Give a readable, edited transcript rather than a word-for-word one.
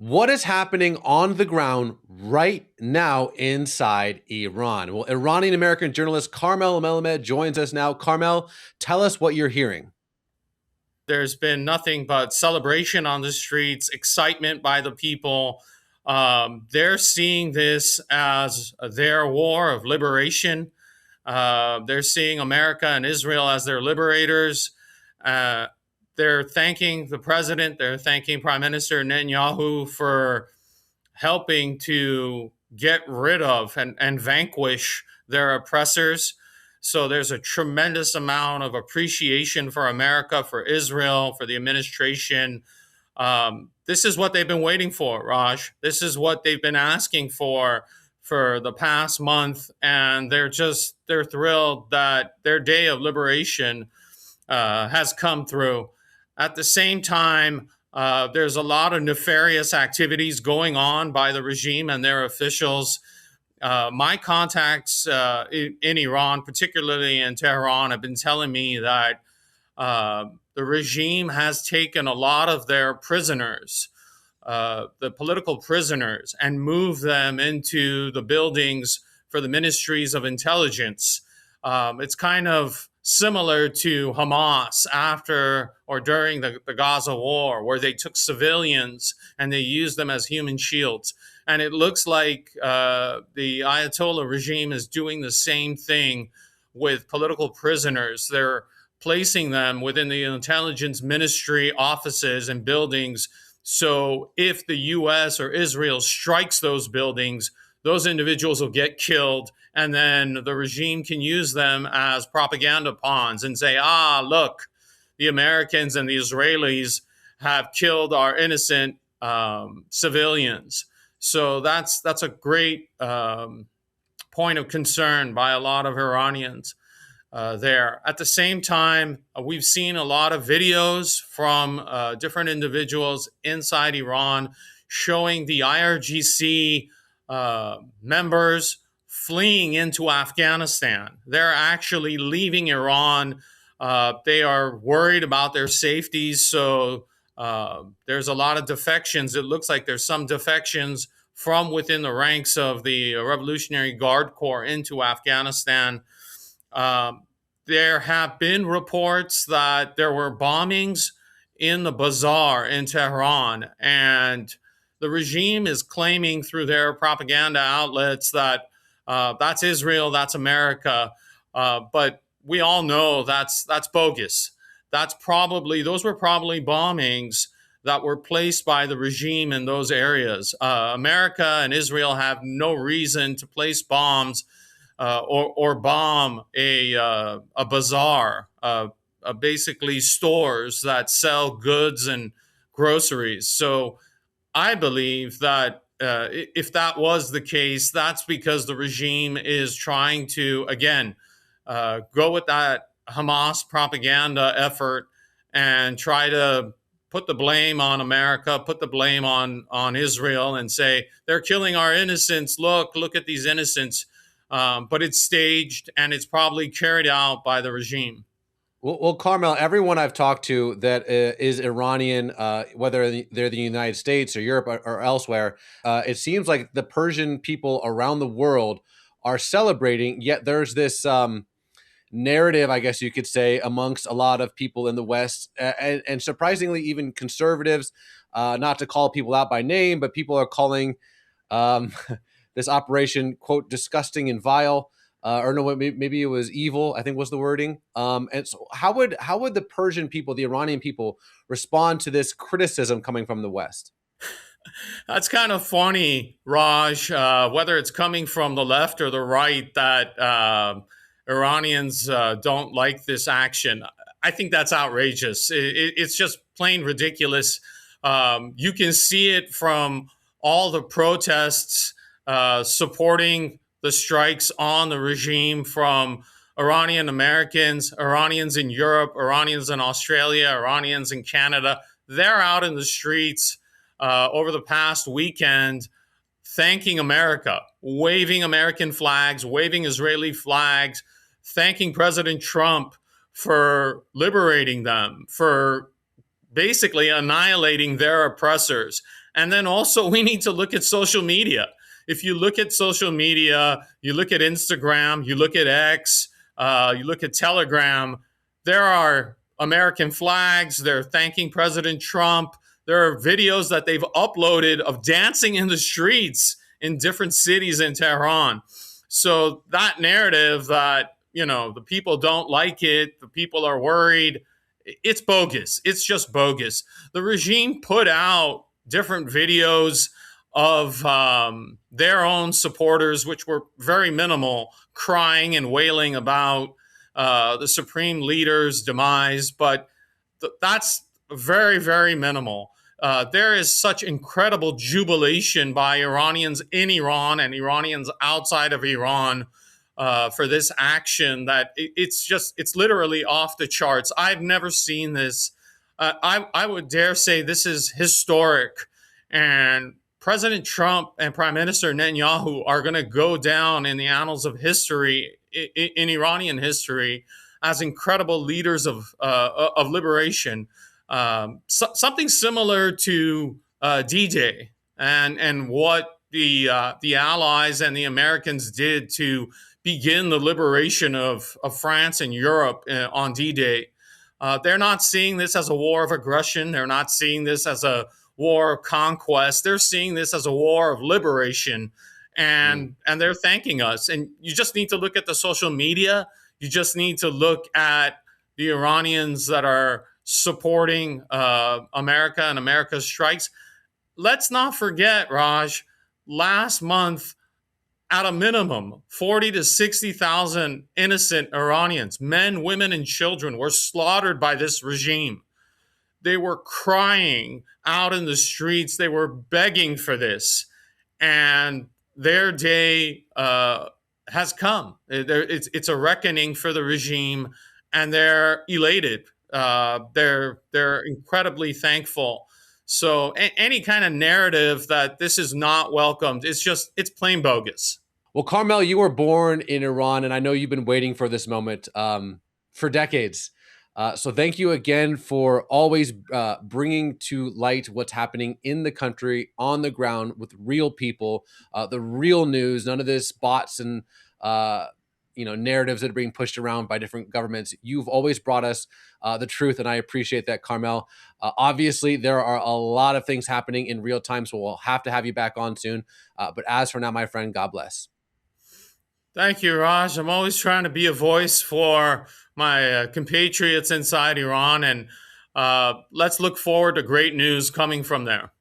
What is happening on the ground right now inside Iran? Well, Iranian-American journalist Karmel Melamed joins us now. Karmel, tell us what you're hearing. There's been nothing but celebration on the streets, excitement by the people. They're seeing this as their war of liberation. They're seeing America and Israel as their liberators. Uh, they're thanking the president, they're thanking Prime Minister Netanyahu for helping to get rid of and vanquish their oppressors. So there's a tremendous amount of appreciation for America, for Israel, for the administration. This is what they've been waiting for, Raj. This is what they've been asking for the past month, and they're thrilled that their day of liberation has come through. At the same time, there's a lot of nefarious activities going on by the regime and their officials. My contacts in Iran, particularly in Tehran, have been telling me that the regime has taken a lot of their prisoners, the political prisoners, and moved them into the buildings for the ministries of intelligence. It's kind of similar to Hamas after or during the Gaza war, where they took civilians and they used them as human shields. And it looks like the Ayatollah regime is doing the same thing with political prisoners. They're placing them within the intelligence ministry offices and buildings. So if the US or Israel strikes those buildings, those individuals will get killed, and then the regime can use them as propaganda pawns and say, look, the Americans and the Israelis have killed our innocent civilians. So that's a great point of concern by a lot of Iranians there. At the same time, we've seen a lot of videos from different individuals inside Iran showing the IRGC members fleeing into Afghanistan. They're actually leaving Iran. They are worried about their safety. So there's a lot of defections. It looks like there's some defections from within the ranks of the Revolutionary Guard Corps into Afghanistan. There have been reports that there were bombings in the bazaar in Tehran, and the regime is claiming through their propaganda outlets that that's Israel, that's America, but we all know that's bogus. Those were probably bombings that were placed by the regime in those areas. America and Israel have no reason to place bombs or bomb a bazaar, basically stores that sell goods and groceries. So I believe that if that was the case, that's because the regime is trying to, again, go with that Hamas propaganda effort and try to put the blame on America, put the blame on Israel, and say, they're killing our innocents. Look at these innocents. But it's staged, and it's probably carried out by the regime. Well, Karmel, everyone I've talked to that is Iranian, whether they're the United States or Europe or elsewhere, it seems like the Persian people around the world are celebrating, yet there's this narrative, I guess you could say, amongst a lot of people in the West, and surprisingly, even conservatives, not to call people out by name, but people are calling this operation, quote, disgusting and vile. Or no, maybe it was evil, I think was the wording. And so how would the Persian people, the Iranian people, respond to this criticism coming from the West? That's kind of funny, Raj, whether it's coming from the left or the right, that Iranians don't like this action. I think that's outrageous. It's just plain ridiculous. You can see it from all the protests supporting the strikes on the regime from Iranian-Americans, Iranians in Europe, Iranians in Australia, Iranians in Canada. They're out in the streets over the past weekend thanking America, waving American flags, waving Israeli flags, thanking President Trump for liberating them, for basically annihilating their oppressors. And then also, we need to look at social media. If you look at social media, you look at Instagram, you look at X, you look at Telegram, there are American flags. They're thanking President Trump. There are videos that they've uploaded of dancing in the streets in different cities in Tehran. So that narrative that, the people don't like it, the people are worried, it's bogus. It's just bogus. The regime put out different videos of their own supporters, which were very minimal, crying and wailing about the supreme leader's demise, but that's very, very minimal. There is such incredible jubilation by Iranians in Iran and Iranians outside of Iran for this action that it's literally off the charts. I've never seen this. I would dare say this is historic. And President Trump and Prime Minister Netanyahu are going to go down in the annals of history, in Iranian history, as incredible leaders of liberation. Something similar to D-Day and what the Allies and the Americans did to begin the liberation of France and Europe on D-Day. They're not seeing this as a war of aggression. They're not seeing this as a war of conquest. They're seeing this as a war of liberation, and they're thanking us. And you just need to look at the social media. You just need to look at the Iranians that are supporting America and America's strikes. Let's not forget, Raj, last month, at a minimum, 40 to 60,000 innocent Iranians, men, women, and children, were slaughtered by this regime. They were crying out in the streets. They were begging for this. And their day has come. It's a reckoning for the regime, and they're elated. They're incredibly thankful. So any kind of narrative that this is not welcomed, it's plain bogus. Well, Karmel, you were born in Iran, and I know you've been waiting for this moment for decades. So thank you again for always bringing to light what's happening in the country, on the ground, with real people, the real news, none of this bots and narratives that are being pushed around by different governments. You've always brought us the truth, and I appreciate that, Karmel. Obviously, there are a lot of things happening in real time, so we'll have to have you back on soon. But as for now, my friend, God bless. Thank you, Raj. I'm always trying to be a voice for my compatriots inside Iran, and let's look forward to great news coming from there.